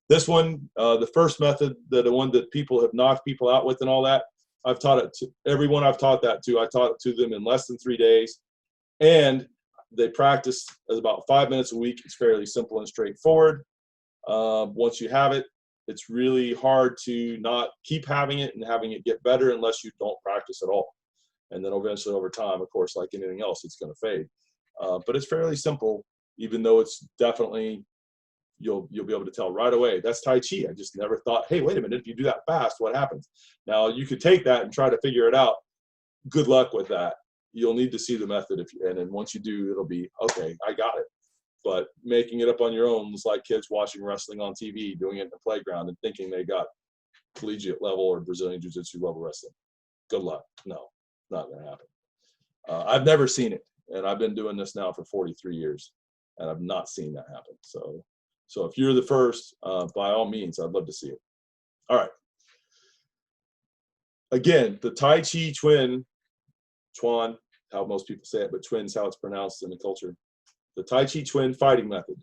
This one, the first method, the one that people have knocked people out with and all that, I've taught it to everyone I've taught that to. I taught it to them in less than 3 days. And they practice about 5 minutes a week. It's fairly simple and straightforward. Once you have it, it's really hard to not keep having it and having it get better unless you don't practice at all. And then eventually over time, of course, like anything else, it's going to fade. But it's fairly simple, even though it's definitely, you'll be able to tell right away. That's Tai Chi. I just never thought, hey, wait a minute, if you do that fast, what happens? Now, you could take that and try to figure it out. Good luck with that. You'll need to see the method, and then once you do, it'll be, okay, I got it. But making it up on your own is like kids watching wrestling on TV, doing it in the playground and thinking they got collegiate level or Brazilian Jiu-Jitsu level wrestling. Good luck. No, not going to happen. I've never seen it, and I've been doing this now for 43 years, and I've not seen that happen. So if you're the first, by all means, I'd love to see it. All right. Again, the Tai Chi Chuan, how most people say it, but Chuan's how it's pronounced in the culture. The Tai Chi Chuan fighting method.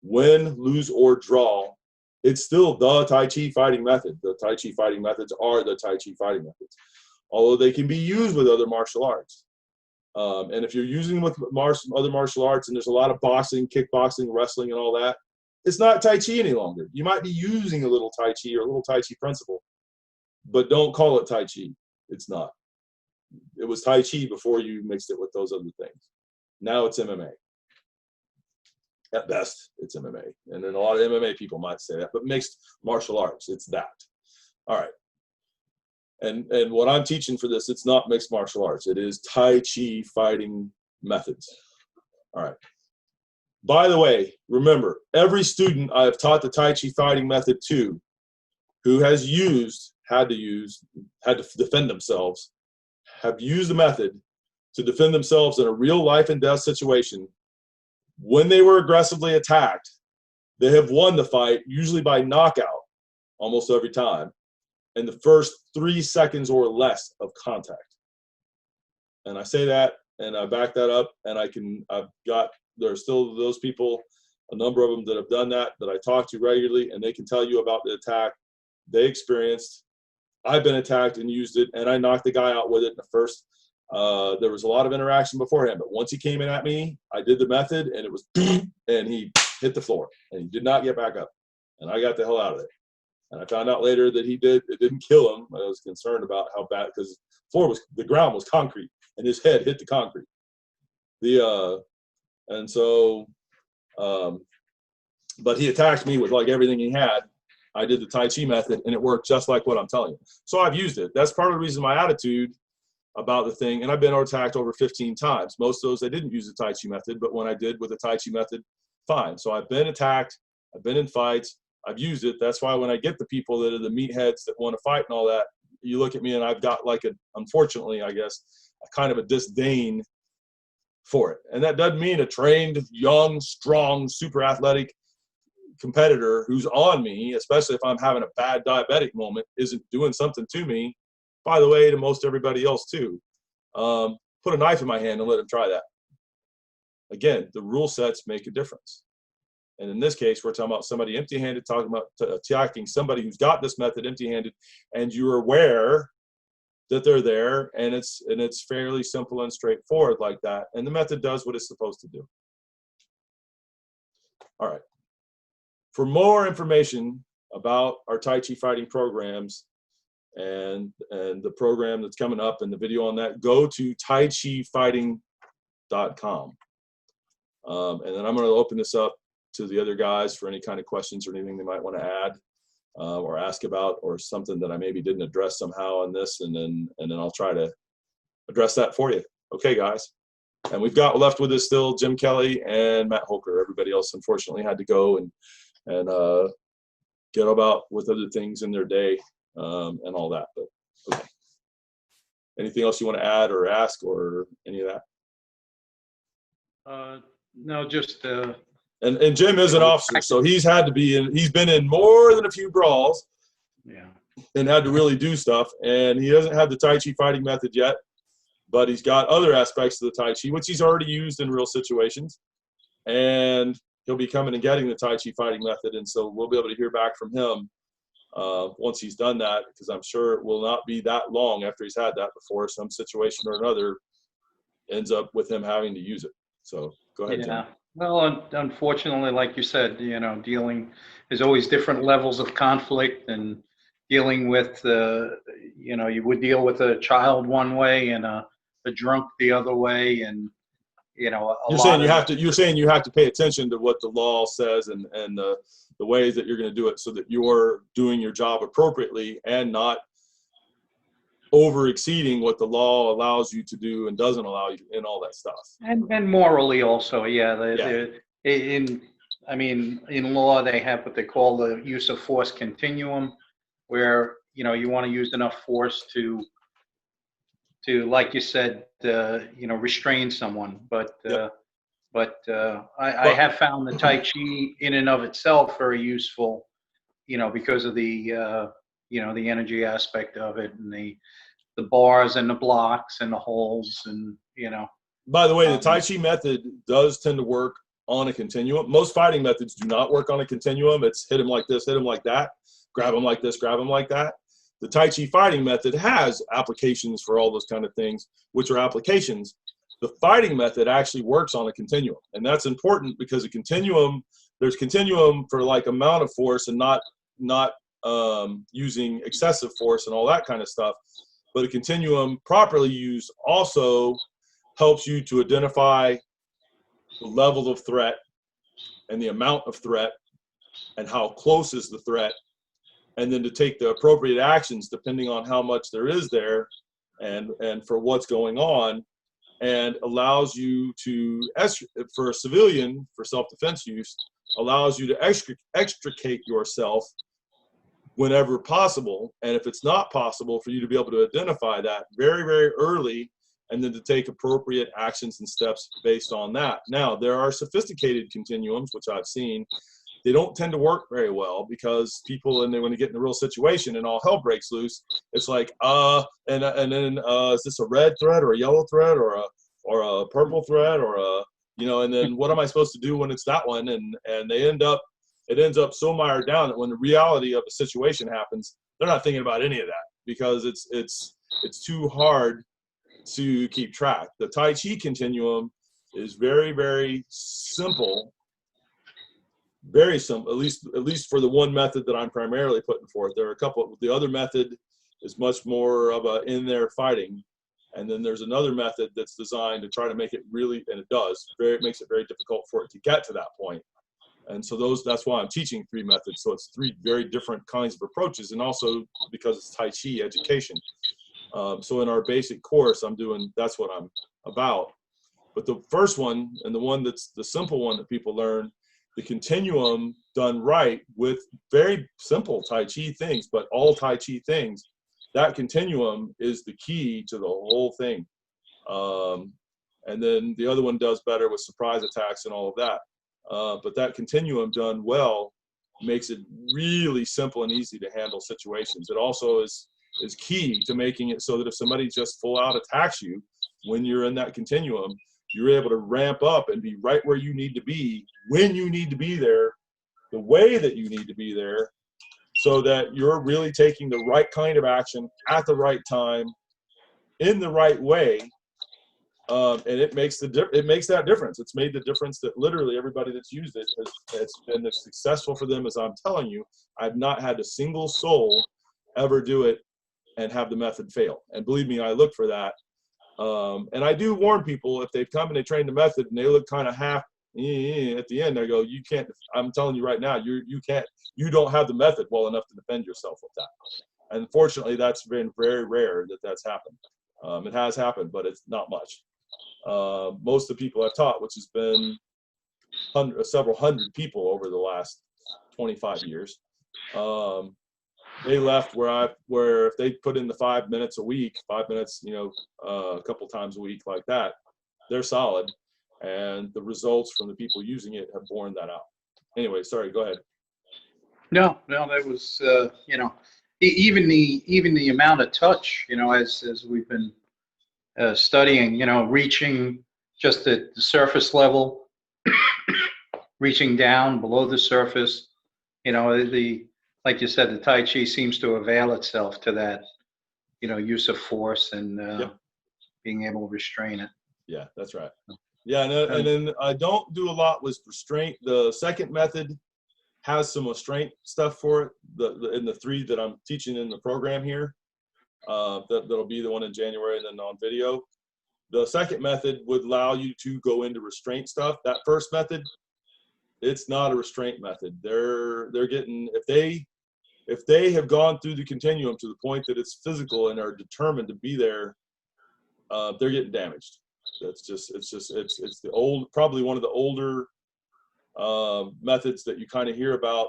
Win, lose, or draw, it's still the Tai Chi fighting method. The Tai Chi fighting methods are the Tai Chi fighting methods, although they can be used with other martial arts. And if you're using them with other martial arts, and there's a lot of boxing, kickboxing, wrestling, and all that, it's not Tai Chi any longer. You might be using a little Tai Chi or a little Tai Chi principle, but don't call it Tai Chi. It's not. It was Tai Chi before you mixed it with those other things. Now it's MMA. At best, it's MMA. And then a lot of MMA people might say that, but mixed martial arts, it's that. All right. And what I'm teaching for this, it's not mixed martial arts. It is Tai Chi fighting methods. All right. By the way, remember, every student I have taught the Tai Chi fighting method to who has had to defend themselves, have used the method to defend themselves in a real life and death situation. When they were aggressively attacked, they have won the fight, usually by knockout, almost every time, in the first 3 seconds or less of contact. And I say that, and I back that up, and there are still those people, a number of them that have done that I talk to regularly, and they can tell you about the attack they experienced. I've been attacked and used it, and I knocked the guy out with it in the first. There was a lot of interaction beforehand, but once he came in at me, I did the method, and it was, and he hit the floor, and he did not get back up, and I got the hell out of there. And I found out later that it didn't kill him. I was concerned about how bad, because the ground was concrete, and his head hit the concrete. But he attacked me with like everything he had. I did the Tai Chi method, and it worked just like what I'm telling you. So I've used it. That's part of the reason my attitude about the thing, and I've been attacked over 15 times. Most of those I didn't use the Tai Chi method, but when I did with the Tai Chi method, fine. So I've been attacked, I've been in fights, I've used it. That's why when I get the people that are the meatheads that want to fight and all that, you look at me and I've got like unfortunately, I guess, a kind of a disdain for it. And that doesn't mean a trained, young, strong, super athletic competitor who's on me, especially if I'm having a bad diabetic moment, isn't doing something to me. By the way, to most everybody else too. Put a knife in my hand and let him try that. Again, the rule sets make a difference. And in this case, we're talking about somebody empty-handed, talking about attacking somebody who's got this method empty-handed, and you're aware that they're there, and it's fairly simple and straightforward like that. And the method does what it's supposed to do. All right. For more information about our Tai Chi fighting programs and the program that's coming up and the video on that, go to taichifighting.com. And then I'm going to open this up to the other guys for any kind of questions or anything they might want to add or ask about, or something that I maybe didn't address somehow in this, and then I'll try to address that for you. Okay, guys. And we've got left with us still Jim Kelly and Matt Holker. Everybody else unfortunately had to go and get about with other things in their day and all that. But okay. Anything else you want to add or ask or any of that? No, just and Jim is an officer, so he's been in more than a few brawls. Yeah. And had to really do stuff. And he doesn't have the Tai Chi fighting method yet, but he's got other aspects of the Tai Chi, which he's already used in real situations. And he'll be coming and getting the Tai Chi fighting method, and so we'll be able to hear back from him once he's done that, because I'm sure it will not be that long after he's had that before some situation or another ends up with him having to use it. So go ahead, Yeah. Tim. Well, unfortunately, like you said, there's always different levels of conflict, and dealing with, you would deal with a child one way and a drunk the other way, and You're saying you have to pay attention to what the law says and the ways that you're going to do it, so that you're doing your job appropriately and not over exceeding what the law allows you to do and doesn't allow you, and all that stuff. and morally also, yeah. Yeah. In law they have what they call the use of force continuum, where you want to use enough force to like you said, restrain someone, but Yep. I have found the Tai Chi in and of itself very useful, because of the the energy aspect of it, and the bars and the blocks and the holds, and By the way, the Tai Chi method does tend to work on a continuum. Most fighting methods do not work on a continuum. It's hit him like this, hit him like that, grab him like this, grab him like that. The Tai Chi fighting method has applications for all those kind of things, which are applications. The fighting method actually works on a continuum, and that's important, because there's continuum for like amount of force and not using excessive force and all that kind of stuff. But a continuum properly used also helps you to identify the level of threat and the amount of threat and how close is the threat, and then to take the appropriate actions depending on how much there is there and for what's going on, and allows you to, for a civilian, for self-defense use, allows you to extricate yourself whenever possible. And if it's not possible, for you to be able to identify that very, very early, and then to take appropriate actions and steps based on that. Now, there are sophisticated continuums, which I've seen. They don't tend to work very well, because people, and when they get in a real situation and all hell breaks loose, it's like, and then is this a red thread or a yellow thread or a purple thread or and then what am I supposed to do when it's that one? And it ends up so mired down that when the reality of a situation happens, they're not thinking about any of that, because it's too hard to keep track. The Tai Chi continuum is very, very simple. Very simple, at least for the one method that I'm primarily putting forth. There are a couple. The other method is much more of a in there fighting, and then there's another method that's designed to try to make it really, and it makes it very difficult for it to get to that point. And so that's why I'm teaching 3 methods. So it's 3 very different kinds of approaches, and also because it's Tai Chi education. So in our basic course, that's what I'm about. But the first one, and the one that's the simple one that people learn, the continuum done right with very simple Tai Chi things, but all Tai Chi things, that continuum is the key to the whole thing. And then the other one does better with surprise attacks and all of that. But that continuum done well makes it really simple and easy to handle situations. It also is key to making it so that if somebody just full out attacks you when you're in that continuum, you're able to ramp up and be right where you need to be, when you need to be there, the way that you need to be there, so that you're really taking the right kind of action at the right time, in the right way. And it makes that difference. It's made the difference that literally everybody that's used it has been as successful for them as I'm telling you. I've not had a single soul ever do it and have the method fail. And believe me, I look for that. And I do warn people, if they've come and they train the method and they look kind of half at the end, I go, you can't, I'm telling you right now, you don't have the method well enough to defend yourself with that. And fortunately, that's been very rare that's happened. It has happened, but it's not much. Most of the people I've taught, which has been several hundred people over the last 25 years, they left where if they put in the 5 minutes a week, 5 minutes, a couple times a week like that, they're solid. And the results from the people using it have borne that out. Anyway, sorry, go ahead. No, that was, even the amount of touch, as we've been studying, reaching just at the surface level, reaching down below the surface. Like you said, the Tai Chi seems to avail itself to that, use of force and Yep. being able to restrain it. Yeah, that's right. Yeah, and then I don't do a lot with restraint. The second method has some restraint stuff for it. In the 3 that I'm teaching in the program here, that'll be the one in January and then on video. The second method would allow you to go into restraint stuff. That first method, it's not a restraint method. They're getting, if they have gone through the continuum to the point that it's physical and are determined to be there, they're getting damaged. It's the old, probably one of the older methods that you kind of hear about.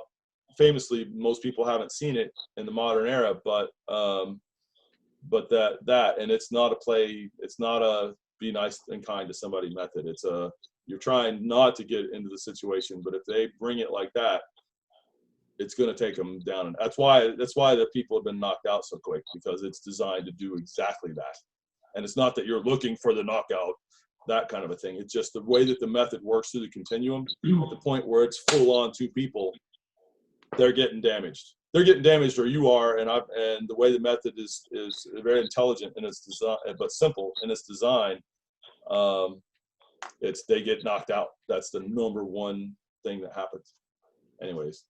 Famously, most people haven't seen it in the modern era, but that and it's not a be nice and kind to somebody method. It's you're trying not to get into the situation, but if they bring it like that, it's going to take them down. And that's why the people have been knocked out so quick, because it's designed to do exactly that. And it's not that you're looking for the knockout, that kind of a thing. It's just the way that the method works through the continuum. At the point where it's full on 2 people, they're getting damaged. They're getting damaged, or you are. And the way the method is very intelligent in its design, but simple in its design. They get knocked out. That's the number one thing that happens. Anyways.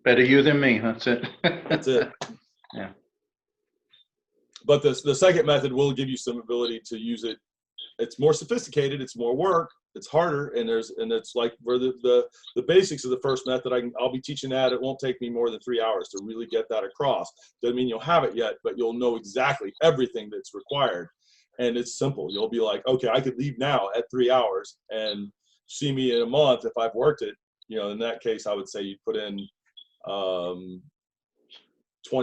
Better you than me. That's it. That's it. Yeah. But the second method will give you some ability to use it. It's more sophisticated. It's more work. It's harder. And it's like where the basics of the first method, I'll be teaching that. It won't take me more than 3 hours to really get that across. Doesn't mean you'll have it yet, but you'll know exactly everything that's required. And it's simple. You'll be like, okay, I could leave now at 3 hours and see me in a month if I've worked it. In that case, I would say you put in 20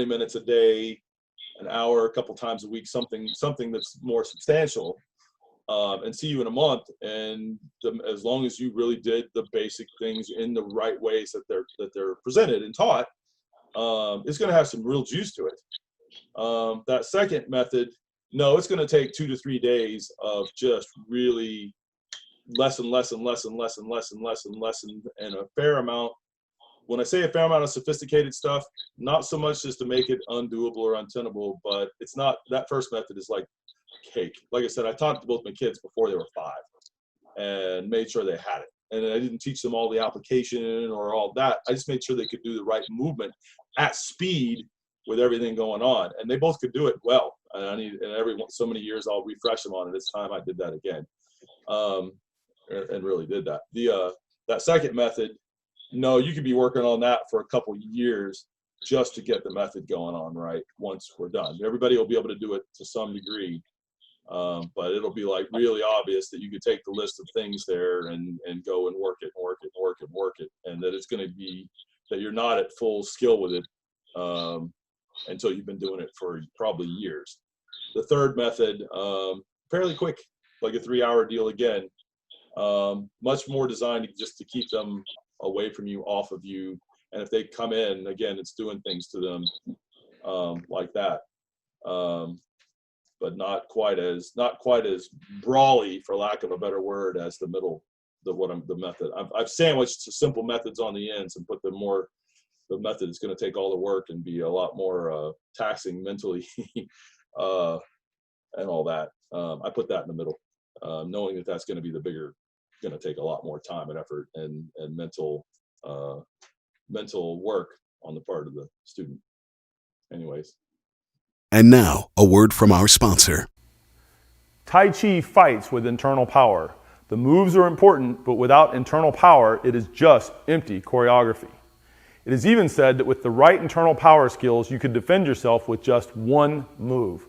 minutes a day, an hour, a couple times a week, something that's more substantial, and see you in a month. And as long as you really did the basic things in the right ways that they're presented and taught, it's going to have some real juice to it. That second method, no, it's going to take 2 to 3 days of just really lesson, and a fair amount. When I say a fair amount of sophisticated stuff, not so much just to make it undoable or untenable, but it's not, that first method is like cake. Like I said, I taught to both my kids before they were 5 and made sure they had it. And I didn't teach them all the application or all that. I just made sure they could do the right movement at speed with everything going on. And they both could do it well. And every so many years I'll refresh them on it. It's time I did that again. And really did that. That second method, no, you could be working on that for a couple years just to get the method going on right once we're done. Everybody will be able to do it to some degree, but it'll be like really obvious that you could take the list of things there and go and work it, and that it's going to be that you're not at full skill with it until you've been doing it for probably years. The third method, fairly quick, like a 3-hour deal again. Much more designed just to keep them away from you, off of you, and if they come in again, it's doing things to them like that, but not quite as brawly, for lack of a better word, as the method. I've sandwiched simple methods on the ends and put the method is going to take all the work and be a lot more taxing mentally and all that. I put that in the middle, knowing that that's going to be going to take a lot more time and effort and mental work on the part of the student. Anyways. And now, a word from our sponsor. Tai Chi fights with internal power. The moves are important, but without internal power, it is just empty choreography. It is even said that with the right internal power skills, you could defend yourself with just one move.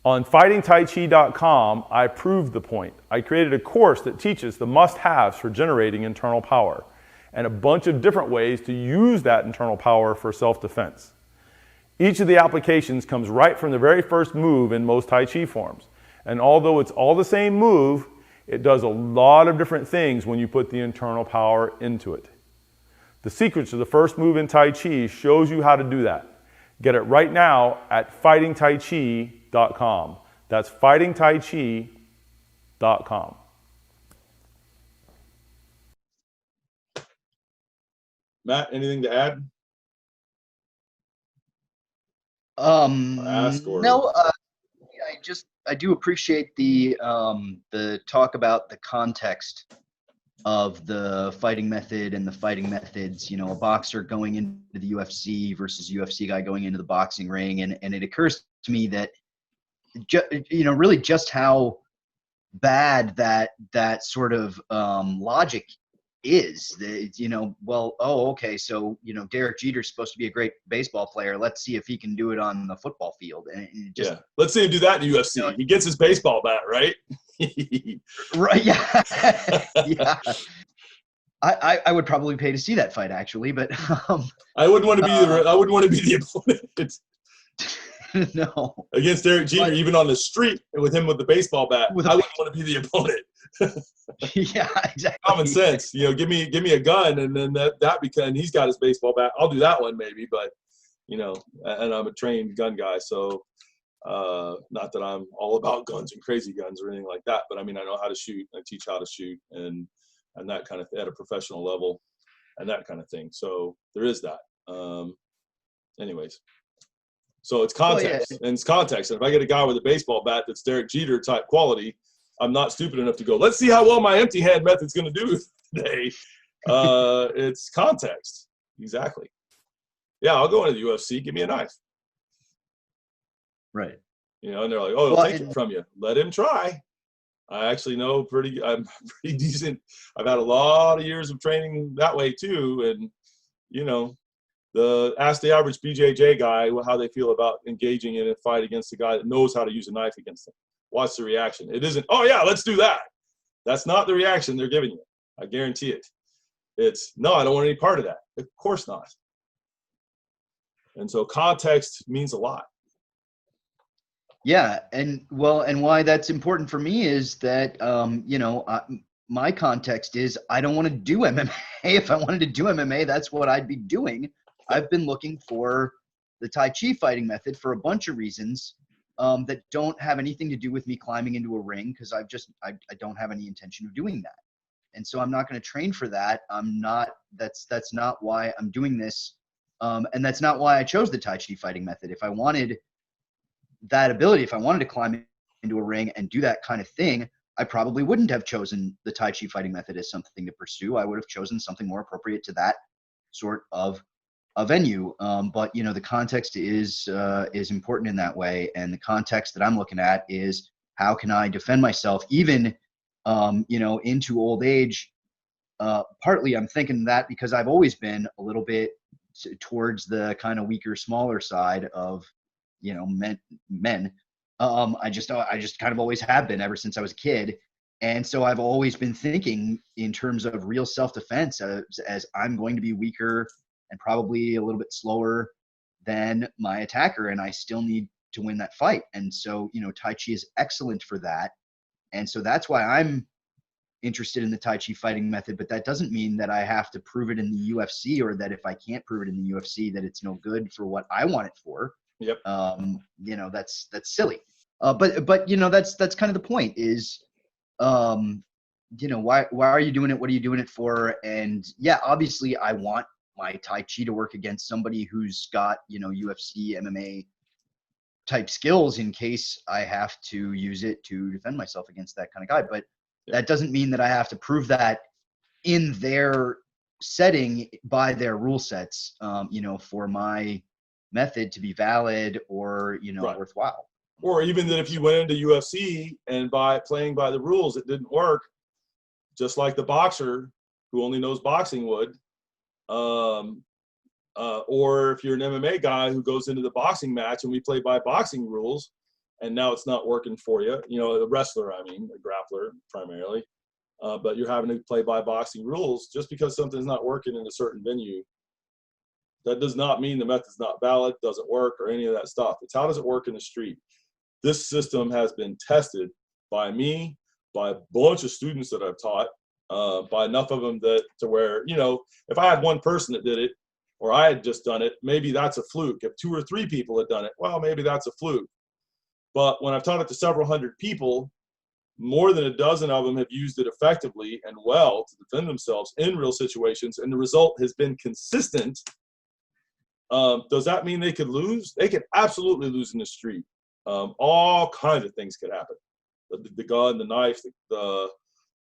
On fightingtaichi.com, I proved the point. I created a course that teaches the must-haves for generating internal power and a bunch of different ways to use that internal power for self-defense. Each of the applications comes right from the very first move in most Tai Chi forms. And although it's all the same move, it does a lot of different things when you put the internal power into it. The secrets of the first move in Tai Chi shows you how to do that. Get it right now at fightingtaichi.com. That's fightingtaichi.com. Matt, anything to add? Or ask or No, I do appreciate the talk about the context of the fighting method and the fighting methods. You know, a boxer going into the UFC versus UFC guy going into the boxing ring, and it occurs to me that really just how bad that sort of logic is. Okay, so Derek Jeter's supposed to be a great baseball player. Let's see if he can do it on the football field. And let's see him do that in the UFC. He gets his baseball bat, right? Right. Yeah. Yeah. I would probably pay to see that fight, actually, but I wouldn't want to be the opponent. No. Against Derek Jeter, even on the street with him with the baseball bat, I wouldn't want to be the opponent. Yeah, exactly. Common sense. Give me a gun, and then that becomes he's got his baseball bat. I'll do that one maybe, but and I'm a trained gun guy, so not that I'm all about guns and crazy guns or anything like that, but I mean I know how to shoot. I teach how to shoot and that kind of at a professional level and that kind of thing. So there is that. Anyways. So it's context, and it's context. And if I get a guy with a baseball bat that's Derek Jeter type quality, I'm not stupid enough to go, let's see how well my empty hand method's going to do today. It's context. Exactly. Yeah, I'll go into the UFC. Give me a knife. Right. And they're like, oh, he'll take it from you. Let him try. I actually know I'm pretty decent. I've had a lot of years of training that way too. And, ask the average BJJ guy how they feel about engaging in a fight against a guy that knows how to use a knife against them. Watch the reaction. It isn't, oh yeah, let's do that. That's not the reaction they're giving you. I guarantee it. It's, no, I don't want any part of that. Of course not. And so context means a lot. Yeah, and why that's important for me is that my context is I don't want to do MMA. If I wanted to do MMA, that's what I'd be doing. I've been looking for the Tai Chi fighting method for a bunch of reasons that don't have anything to do with me climbing into a ring, because I don't have any intention of doing that. And so I'm not going to train for that. That's not why I'm doing this. And that's not why I chose the Tai Chi fighting method. If I wanted that ability, if I wanted to climb into a ring and do that kind of thing, I probably wouldn't have chosen the Tai Chi fighting method as something to pursue. I would have chosen something more appropriate to that sort of a venue. But the context is important in that way. And the context that I'm looking at is how can I defend myself even, into old age. Partly I'm thinking that because I've always been a little bit towards the kind of weaker, smaller side of, men. I just kind of always have been ever since I was a kid. And so I've always been thinking in terms of real self-defense as I'm going to be weaker and probably a little bit slower than my attacker, and I still need to win that fight. And so, Tai Chi is excellent for that. And so that's why I'm interested in the Tai Chi fighting method, but that doesn't mean that I have to prove it in the UFC, or that if I can't prove it in the UFC, that it's no good for what I want it for. Yep. That's silly. But that's kind of the point is, why are you doing it? What are you doing it for? And yeah, obviously I want my Tai Chi to work against somebody who's got, UFC, MMA type skills in case I have to use it to defend myself against that kind of guy. But that doesn't mean that I have to prove that in their setting by their rule sets, for my method to be valid or, Right. worthwhile. Or even that if you went into UFC and by playing by the rules, it didn't work, just like the boxer who only knows boxing would. Or if you're an MMA guy who goes into the boxing match and we play by boxing rules and now it's not working for you, a wrestler, a grappler primarily, but you're having to play by boxing rules. Just because something's not working in a certain venue, that does not mean the method's not valid, doesn't work, or any of that stuff. It's how does it work in the street? This system has been tested by me, by a bunch of students that I've taught, by enough of them to where, if I had one person that did it, or I had just done it, maybe that's a fluke. If 2 or 3 people had done it, well, maybe that's a fluke. But when I've taught it to several hundred people, more than a dozen of them have used it effectively and well to defend themselves in real situations, and the result has been consistent. Does that mean they could lose? They could absolutely lose in the street. All kinds of things could happen. The gun, the knife, the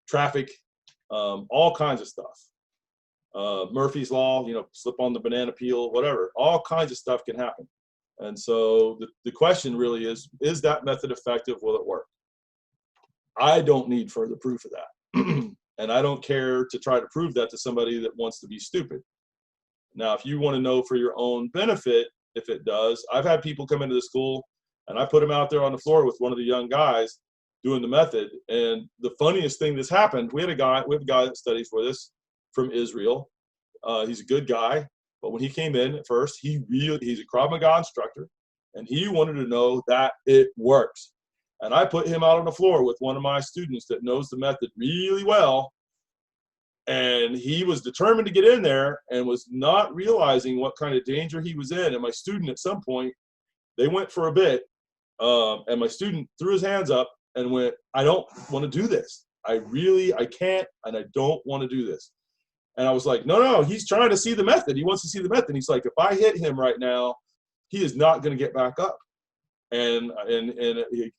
traffic, all kinds of stuff. Murphy's Law, slip on the banana peel, whatever. All kinds of stuff can happen. And so the question really is that method effective? Will it work? I don't need further proof of that. And I don't care to try to prove that to somebody that wants to be stupid. Now, if you want to know for your own benefit if it does, I've had people come into the school and I put them out there on the floor with one of the young guys doing the method. And the funniest thing that's happened, we have a guy that studies with us from Israel. He's a good guy, but when he came in at first, he's a Krav Maga instructor, and he wanted to know that it works. And I put him out on the floor with one of my students that knows the method really well. And he was determined to get in there and was not realizing what kind of danger he was in. And my student at some point, they went for a bit, and my student threw his hands up and went, I don't want to do this. I can't, and I don't want to do this. And I was like, no, he's trying to see the method. He wants to see the method. He's like, if I hit him right now, he is not going to get back up. And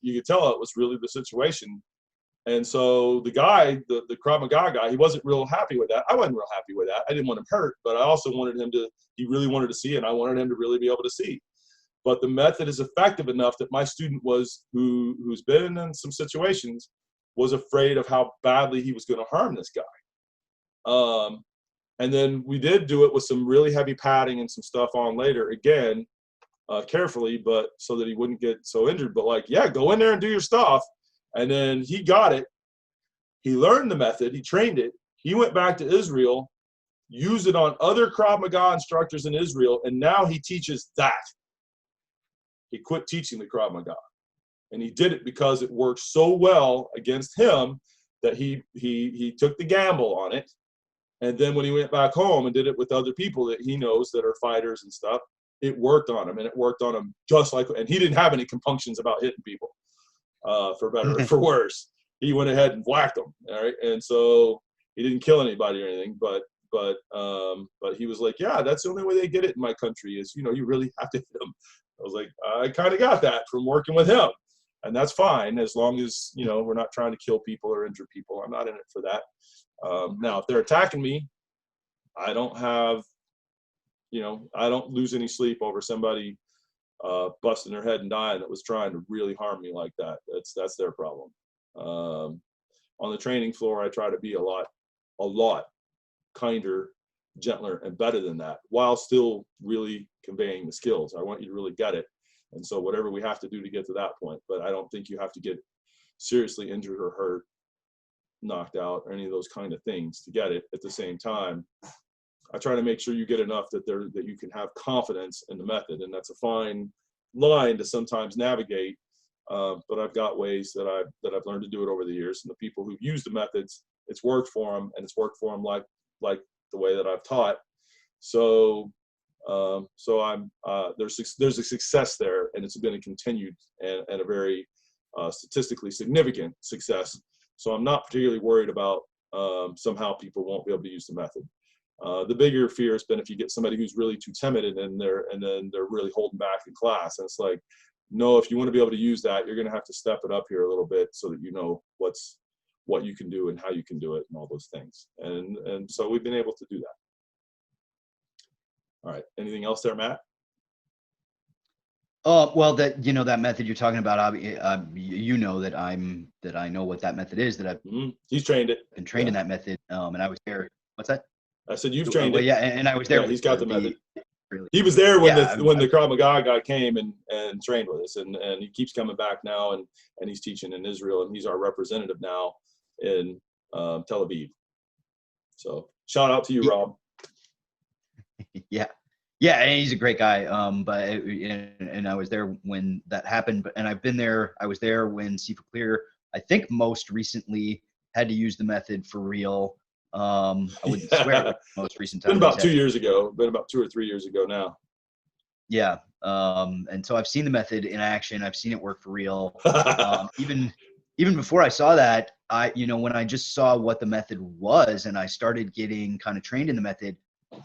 you could tell it was really the situation. And so the guy, the Krav Maga guy, he wasn't real happy with that. I wasn't real happy with that. I didn't want him hurt, but I also wanted him to, he really wanted to see, and I wanted him to really be able to see. But the method is effective enough that my student who's been in some situations, was afraid of how badly he was going to harm this guy. And then we did do it with some really heavy padding and some stuff on later, again, carefully, but so that he wouldn't get so injured. But like, yeah, go in there and do your stuff. And then he got it. He learned the method. He trained it. He went back to Israel, used it on other Krav Maga instructors in Israel, and now he teaches that. He quit teaching the Krav Maga. And he did it because it worked so well against him that he took the gamble on it. And then when he went back home and did it with other people that he knows that are fighters and stuff, it worked on him. And it worked on him just like, and he didn't have any compunctions about hitting people, for better or for worse. He went ahead and whacked them. All right. And so he didn't kill anybody or anything, but he was like, yeah, that's the only way they get it in my country is, you really have to hit them. I was like, I kind of got that from working with him. And that's fine as long as, we're not trying to kill people or injure people. I'm not in it for that. Now, if they're attacking me, I don't have, I don't lose any sleep over somebody busting their head and dying that was trying to really harm me like that. That's their problem. On the training floor, I try to be a lot kinder, gentler, and better than that, while still really conveying the skills. I want you to really get it. And so whatever we have to do to get to that point, but I don't think you have to get seriously injured or hurt, knocked out, or any of those kind of things to get it. At the same time, I try to make sure you get enough that you can have confidence in the method, and that's a fine line to sometimes navigate. But I've got ways that I've learned to do it over the years, and the people who've used the methods, it's worked for them, and it's worked for them like the way that I've taught. So there's a success there, and it's been a continued and a very statistically significant success. So I'm not particularly worried about somehow people won't be able to use the method. The bigger fear has been if you get somebody who's really too timid and then they're really holding back in class. And it's like, no, if you want to be able to use that, you're going to have to step it up here a little bit so that you know what you can do and how you can do it and all those things. And so we've been able to do that. All right. Anything else there, Matt? Well, that method you're talking about, that I know what that method is, that I've He's trained it. been trained in that method. And I was there. What's that? I said, you've trained it. Yeah. And I was there. Yeah, he's got the method. He was there when the Krav Maga guy came and trained with us, and he keeps coming back now, and he's teaching in Israel, and he's our representative now in Tel Aviv. So shout out to you, Rob. Yeah, and he's a great guy. And I was there when that happened, and I've been there. I was there when C4 Clear, I think most recently, had to use the method for real. I wouldn't swear most recent time. Been about 2 years ago. Been about 2 or 3 years ago now. Yeah. And so I've seen the method in action. I've seen it work for real. Even even before I saw that, when I just saw what the method was and I started getting kind of trained in the method,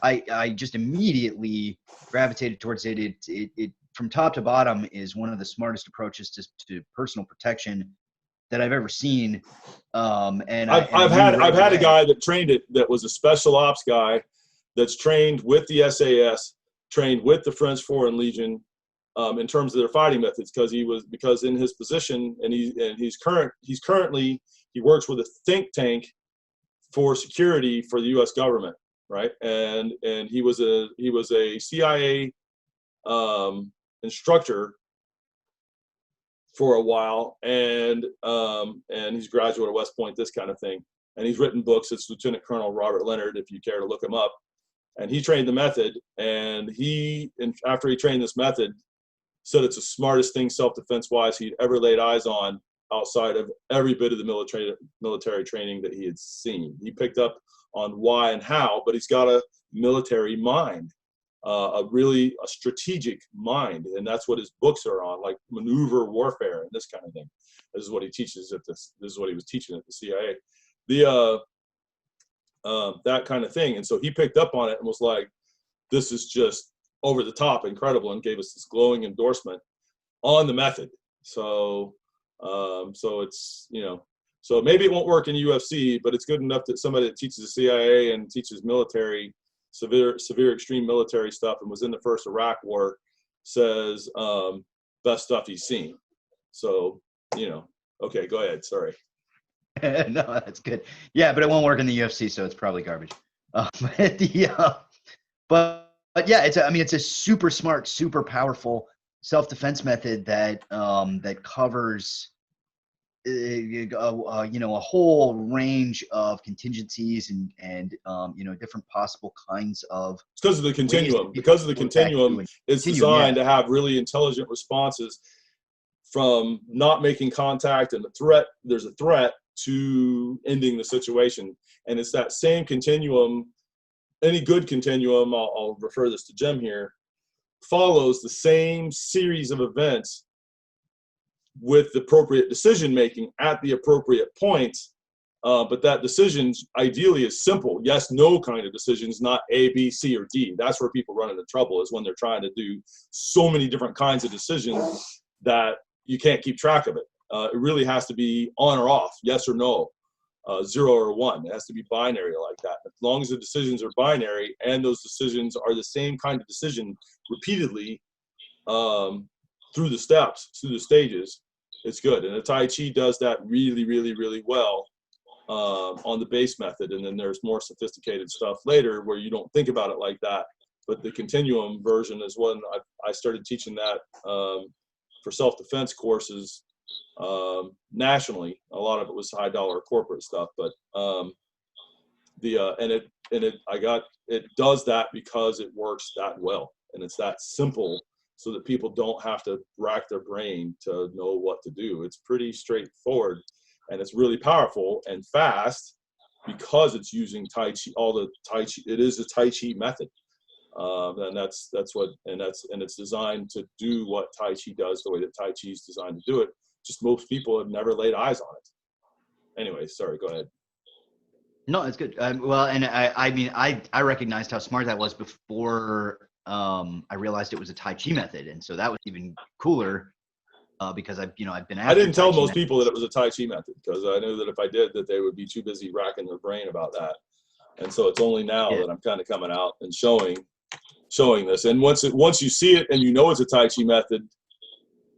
I just immediately gravitated towards it. It from top to bottom is one of the smartest approaches to personal protection that I've ever seen. And I've had a guy that trained it that was a special ops guy that's trained with the SAS, trained with the French Foreign Legion in terms of their fighting methods, because in his position, and he works with a think tank for security for the U.S. government, right? And he was a CIA instructor for a while, and he's a graduate of West Point, this kind of thing. And he's written books. It's Lieutenant Colonel Robert Leonard, if you care to look him up. And he trained the method, and after he trained this method, said it's the smartest thing self-defense wise he'd ever laid eyes on outside of every bit of the military training that he had seen. He picked up on why and how, but he's got a military mind, a strategic mind, and that's what his books are on, like maneuver warfare and this kind of thing. This is what he teaches this is what he was teaching at the CIA, that kind of thing. And so he picked up on it and was like, this is just over the top incredible, and gave us this glowing endorsement on the method. So it's, so maybe it won't work in UFC, but it's good enough that somebody that teaches the CIA and teaches military, severe extreme military stuff, and was in the first Iraq war, says best stuff he's seen. So, okay, go ahead. Sorry. No, that's good. Yeah, but it won't work in the UFC, so it's probably garbage. But yeah, it's a super smart, super powerful self-defense method that covers a whole range of contingencies and different possible kinds of. It's because of the continuum. Because of the continuum, it's designed to have really intelligent responses from not making contact and there's a threat to ending the situation. And it's that same continuum. Any good continuum, I'll refer this to Jim here, follows the same series of events with the appropriate decision making at the appropriate points. But that decision ideally is simple. Yes, no kind of decisions, not A, B, C, or D. That's where people run into trouble, is when they're trying to do so many different kinds of decisions that you can't keep track of it. It really has to be on or off, yes or no. 0 or 1. It has to be binary like that. As long as the decisions are binary and those decisions are the same kind of decision repeatedly through the steps, through the stages, it's good. And the Tai Chi does that really, really, really well on the base method. And then there's more sophisticated stuff later where you don't think about it like that. But the continuum version is one I started teaching that for self-defense courses nationally. A lot of it was high dollar corporate stuff, but it does that because it works that well, and it's that simple, so that people don't have to rack their brain to know what to do. It's pretty straightforward, and it's really powerful and fast because it's using Tai Chi. It is a Tai Chi method, and it's designed to do what Tai Chi does the way that Tai Chi is designed to do it. Just most people have never laid eyes on it. Anyway, sorry, go ahead. No, it's good. Well, and I recognized how smart that was before I realized it was a Tai Chi method, and so that was even cooler because I've been. I didn't tell most people that it was a Tai Chi method because I knew that if I did, that they would be too busy racking their brain about that. And so it's only now that I'm kind of coming out and showing this. And once you see it and you know it's a Tai Chi method,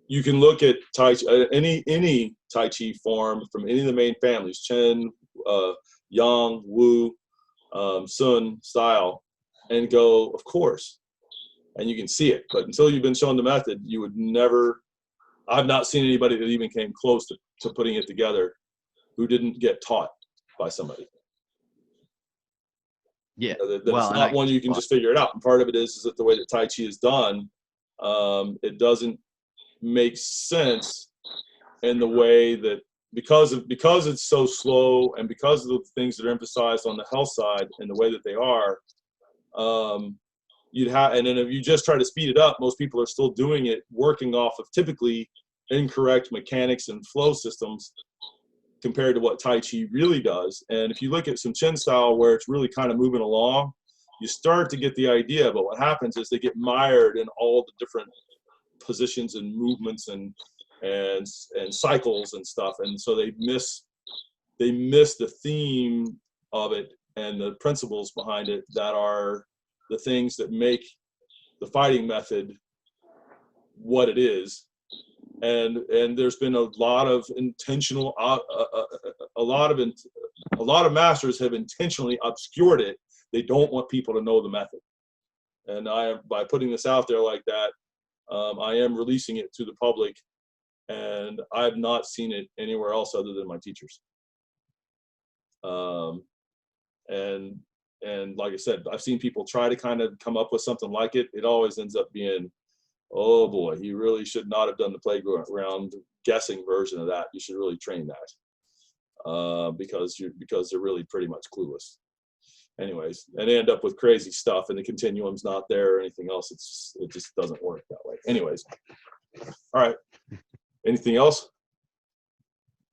you can look at Tai Chi, any Tai Chi form from any of the main families, Chen, Yang, Wu, Sun style, and go, of course. And you can see it. But until you've been shown the method, you would never. I've not seen anybody that even came close to putting it together who didn't get taught by somebody. Yeah. It's not one you can just figure it out. And part of it is that the way that Tai Chi is done, it doesn't make sense in the way that because it's so slow and because of the things that are emphasized on the health side and the way that they are, and then if you just try to speed it up, most people are still doing it working off of typically incorrect mechanics and flow systems compared to what Tai Chi really does. And if you look at some Chin style where it's really kind of moving along, you start to get the idea. But what happens is they get mired in all the different positions and movements and cycles and stuff, and so they miss the theme of it and the principles behind it that are the things that make the fighting method what it is. And there's been a lot of intentional a lot of masters have intentionally obscured it. They don't want people to know the method, and by putting this out there like that, I am releasing it to the public, and I've not seen it anywhere else other than my teachers. And like I said, I've seen people try to kind of come up with something like it. It always ends up being, oh boy, you really should not have done the playground guessing version of that. You should really train that, because they're really pretty much clueless. Anyways, and they end up with crazy stuff, and the continuum's not there or anything else. It just doesn't work that way. Anyways, all right. Anything else?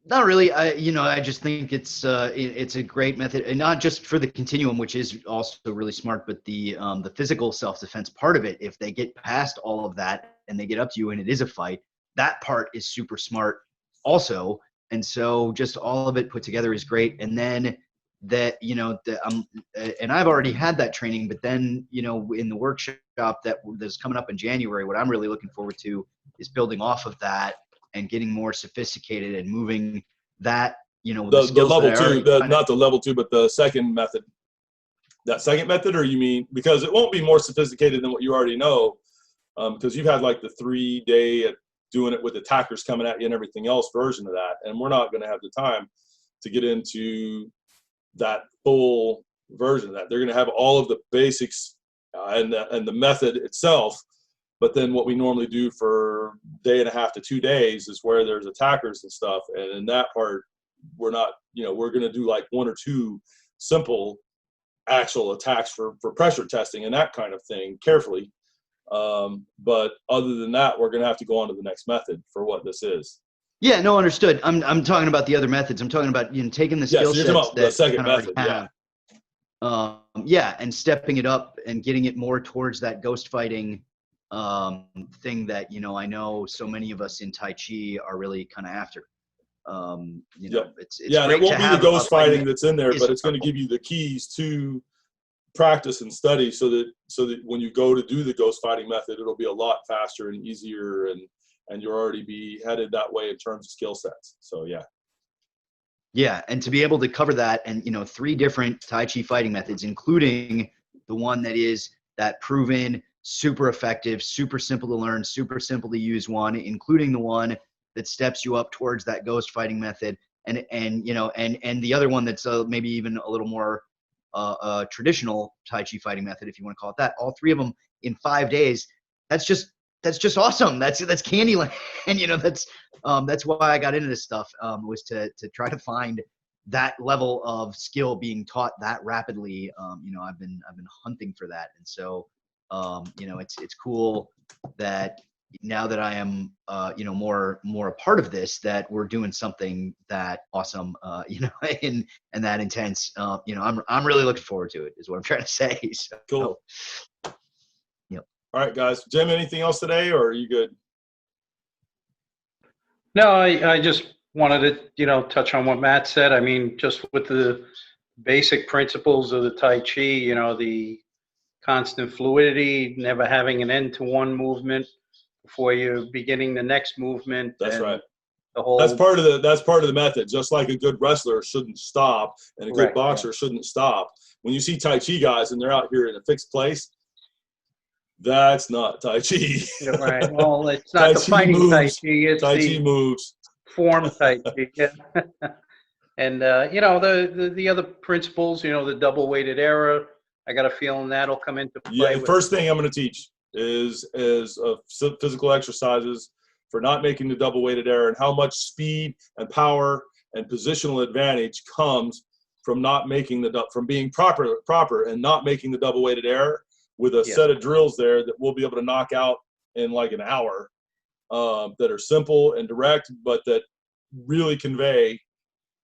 Not really. I just think it's a great method, and not just for the continuum, which is also really smart, but the physical self-defense part of it. If they get past all of that and they get up to you and it is a fight, that part is super smart also. And so just all of it put together is great. And then that, and I've already had that training, but then, in the workshop that's coming up in January, what I'm really looking forward to is building off of that and getting more sophisticated and moving that, the level two, not the level two, but the second method. That second method, or you mean, because it won't be more sophisticated than what you already know, because you've had like the 3-day doing it with attackers coming at you and everything else version of that, and we're not going to have the time to get into that full version of that. They're going to have all of the basics and the method itself, but then what we normally do for 1.5 to 2 days is where there's attackers and stuff, and in that part we're not, we're going to do like 1 or 2 simple actual attacks for pressure testing and that kind of thing carefully, but other than that we're going to have to go on to the next method for what this is. Yeah, no, understood. I'm talking about the other methods. I'm talking about taking the skill sets that the second method, and stepping it up and getting it more towards that ghost fighting thing that I know so many of us in Tai Chi are really kind of after. It's and it won't be the ghost fighting that's in there, but it's going to give you the keys to practice and study so that when you go to do the ghost fighting method, it'll be a lot faster and easier, and you'll already be headed that way in terms of skill sets. So yeah, and to be able to cover that, and 3 different Tai Chi fighting methods, including the one that is that proven, super effective, super simple to learn, super simple to use one, including the one that steps you up towards that ghost fighting method, and the other one that's maybe even a little more traditional Tai Chi fighting method, if you want to call it that. All 3 of them in 5 days. That's just awesome. That's Candyland. And that's why I got into this stuff, was to try to find that level of skill being taught that rapidly. I've been hunting for that, and so it's cool that now that I am more a part of this, that we're doing something that awesome, and that intense. I'm really looking forward to it, is what I'm trying to say. So, cool. All right, guys. Jim, anything else today, or are you good? No, I just wanted to, touch on what Matt said. I mean, just with the basic principles of the Tai Chi, the constant fluidity, never having an end to one movement before you're beginning the next movement. That's right. That's part of the method. Just like a good wrestler shouldn't stop, and a good boxer shouldn't stop. When you see Tai Chi guys and they're out here in a fixed place, that's not Tai Chi. Right. Well, it's not the fighting Tai Chi. It's Tai Chi moves. Form Tai Chi. Yeah. And the other principles, the double weighted error. I got a feeling that'll come into play. Yeah. The first thing I'm going to teach is physical exercises for not making the double weighted error, and how much speed and power and positional advantage comes from not making from being proper and not making the double weighted error, with a set of drills there that we'll be able to knock out in like an hour. that are simple and direct, but that really convey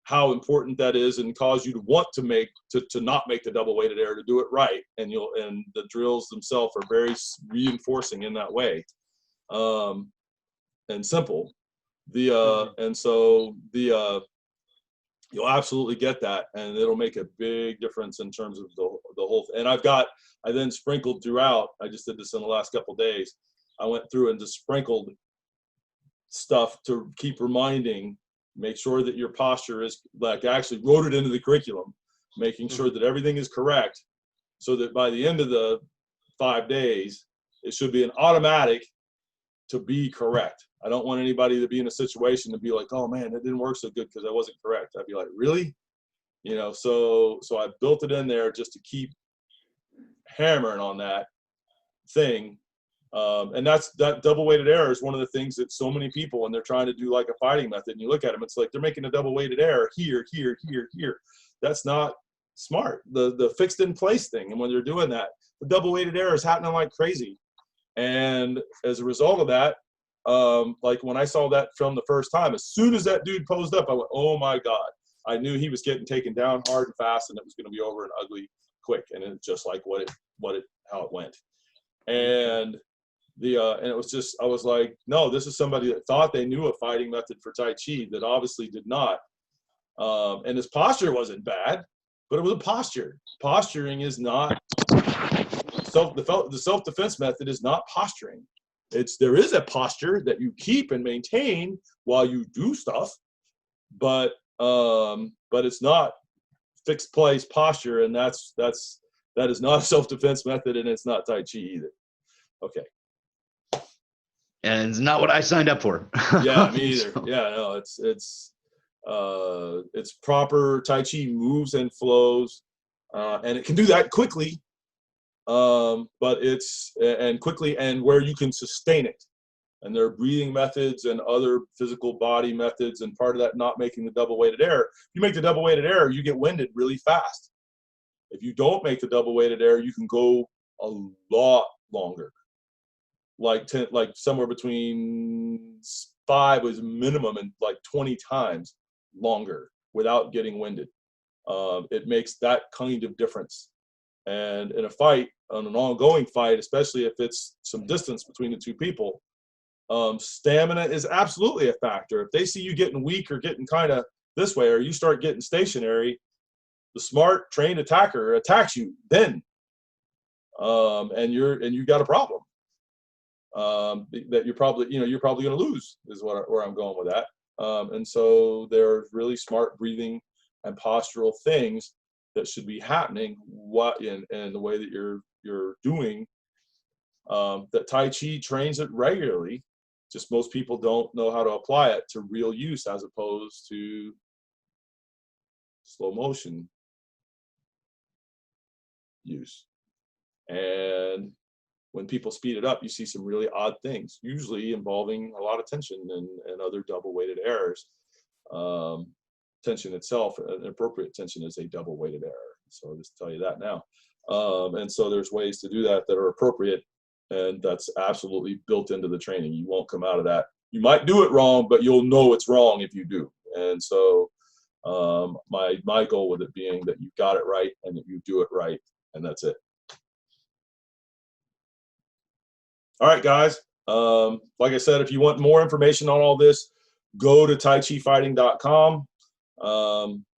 how important that is and cause you to want to not make the double weighted error, to do it right. And the drills themselves are very reinforcing in that way, and simple. And so you'll absolutely get that, and it'll make a big difference in terms of the whole thing. And I then sprinkled throughout, I just did this in the last couple of days, I went through and just sprinkled stuff to keep reminding, make sure that your posture is, like, I actually wrote it into the curriculum, making sure that everything is correct, so that by the end of the 5 days, it should be an automatic to be correct. I don't want anybody to be in a situation to be like, oh man, that didn't work so good because I wasn't correct. I'd be like, really? So I built it in there just to keep hammering on that thing. And that double weighted error is one of the things that so many people, when they're trying to do like a fighting method, and you look at them, it's like they're making a double weighted error here. That's not smart. The fixed in place thing. And when they're doing that, the double weighted error is happening like crazy. And as a result of that, like when I saw that film the first time, as soon as that dude posed up, I went, oh my God. I knew he was getting taken down hard and fast, and it was going to be over and ugly quick. And it's just like how it went. And and it was just, I was like, no, this is somebody that thought they knew a fighting method for Tai Chi that obviously did not. And his posture wasn't bad, but it was a posture. Posturing is not, the self-defense method is not posturing. There is a posture that you keep and maintain while you do stuff, but it's not fixed place posture, and that is not a self-defense method, and it's not Tai Chi either. Okay. And it's not what I signed up for. Yeah, me either. So. Yeah, no, it's proper Tai Chi moves and flows, and it can do that quickly. But quickly and where you can sustain it. And there are breathing methods and other physical body methods, and part of that not making the double weighted error. If you make the double weighted error, you get winded really fast. If you don't make the double weighted error, you can go a lot longer. Like somewhere between 5 was minimum, and like 20 times longer without getting winded. It makes that kind of difference. And in a fight, on an ongoing fight, especially if it's some distance between the two people, stamina is absolutely a factor. If they see you getting weak or getting kind of this way, or you start getting stationary, the smart trained attacker attacks you then, and you got a problem that you're probably going to lose, is where I'm going with that. And so there's really smart breathing and postural things that should be happening in the way that you're doing, that Tai Chi trains it regularly. Just most people don't know how to apply it to real use, as opposed to slow motion use. And when people speed it up, you see some really odd things, usually involving a lot of tension and other double weighted errors. Tension itself, an appropriate tension, is a double weighted error. So I'll just tell you that now. And so there's ways to do that are appropriate, and that's absolutely built into the training. You won't come out of that. You might do it wrong, but you'll know it's wrong if you do. And so my goal with it being that you got it right and that you do it right, and that's it. All right, guys. Like I said, if you want more information on all this, go to taichifighting.com.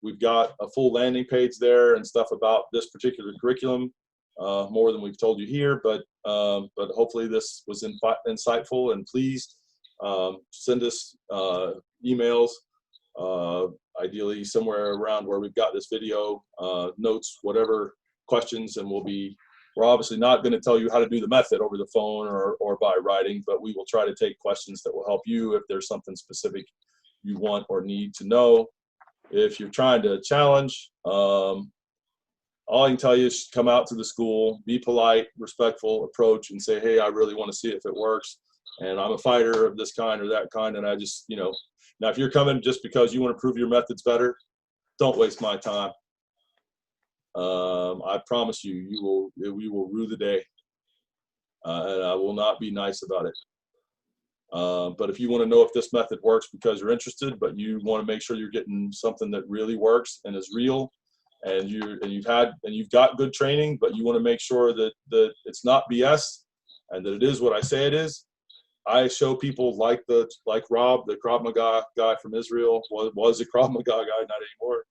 We've got a full landing page there and stuff about this particular curriculum, more than we've told you here, but hopefully this was insightful, and please send us emails, ideally somewhere around where we've got this video, notes, whatever questions, and we're obviously not going to tell you how to do the method over the phone or by writing, but we will try to take questions that will help you if there's something specific you want or need to know. If you're trying to challenge, all I can tell you is come out to the school, be polite, respectful, approach, and say, hey, I really want to see if it works. And I'm a fighter of this kind or that kind. And I just, now if you're coming just because you want to prove your method's better, don't waste my time. I promise you, we will rue the day. And I will not be nice about it. But if you want to know if this method works because you're interested, but you want to make sure you're getting something that really works and is real, and you've got good training, but you want to make sure that it's not BS and that it is what I say it is. I show people like Rob, the Krav Maga guy from Israel, was a Krav Maga guy, not anymore.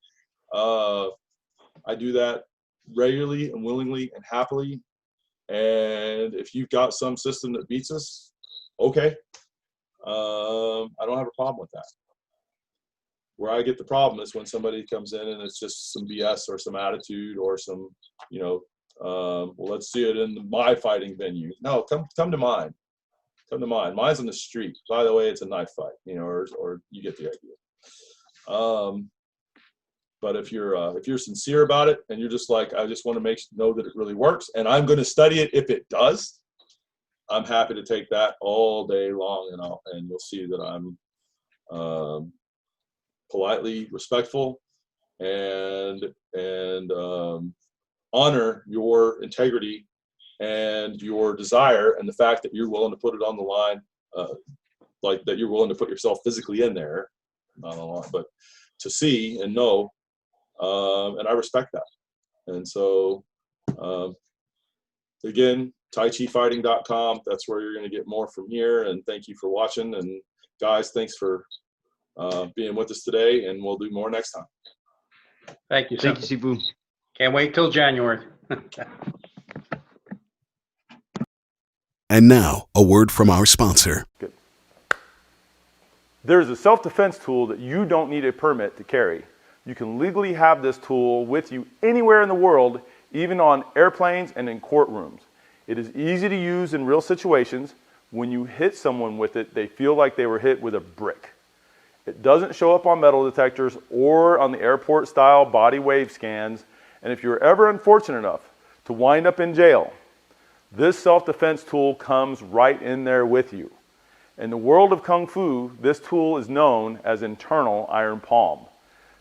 I do that regularly and willingly and happily. And if you've got some system that beats us, okay. I don't have a problem with that. Where I get the problem is when somebody comes in and it's just some BS or some attitude or some, well, let's see it in my fighting venue. No, come to mine. Come to mine. Mine's on the street. By the way, it's a knife fight, or you get the idea. But if you're sincere about it and you're just like, I just want to know that it really works, and I'm going to study it if it does, I'm happy to take that all day long, and you'll see that I'm politely respectful and honor your integrity and your desire, and the fact that you're willing to put it on the line, like that you're willing to put yourself physically in there, not on the line, but to see and know, and I respect that. And so, again, TaiChiFighting.com. That's where you're going to get more from here. And thank you for watching. And guys, thanks for being with us today. And we'll do more next time. Thank you. Thank you, Sifu. Can't wait till January. And now, a word from our sponsor. Good. There's a self-defense tool that you don't need a permit to carry. You can legally have this tool with you anywhere in the world, even on airplanes and in courtrooms. It is easy to use in real situations. When you hit someone with it, they feel like they were hit with a brick. It doesn't show up on metal detectors or on the airport-style body wave scans. And if you're ever unfortunate enough to wind up in jail, this self-defense tool comes right in there with you. In the world of Kung Fu, this tool is known as internal iron palm.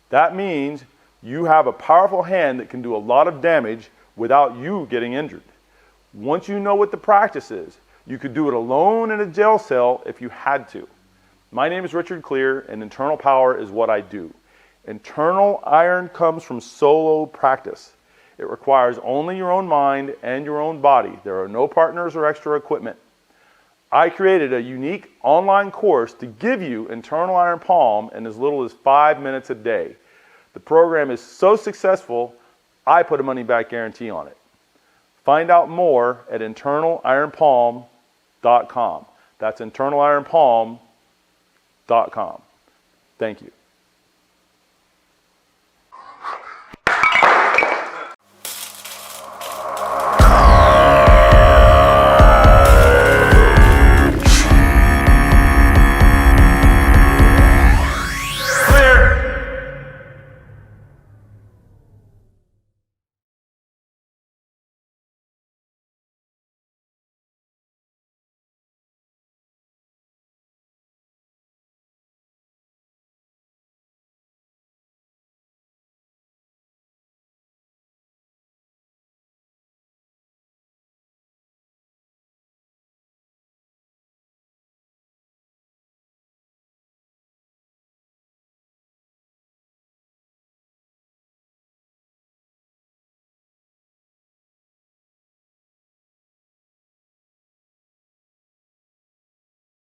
That means you have a powerful hand that can do a lot of damage without you getting injured. Once you know what the practice is, you could do it alone in a jail cell if you had to. My name is Richard Clear, and internal power is what I do. Internal iron comes from solo practice. It requires only your own mind and your own body. There are no partners or extra equipment. I created a unique online course to give you internal iron palm in as little as 5 minutes a day. The program is so successful, I put a money-back guarantee on it. Find out more at internalironpalm.com. That's internalironpalm.com. Thank you.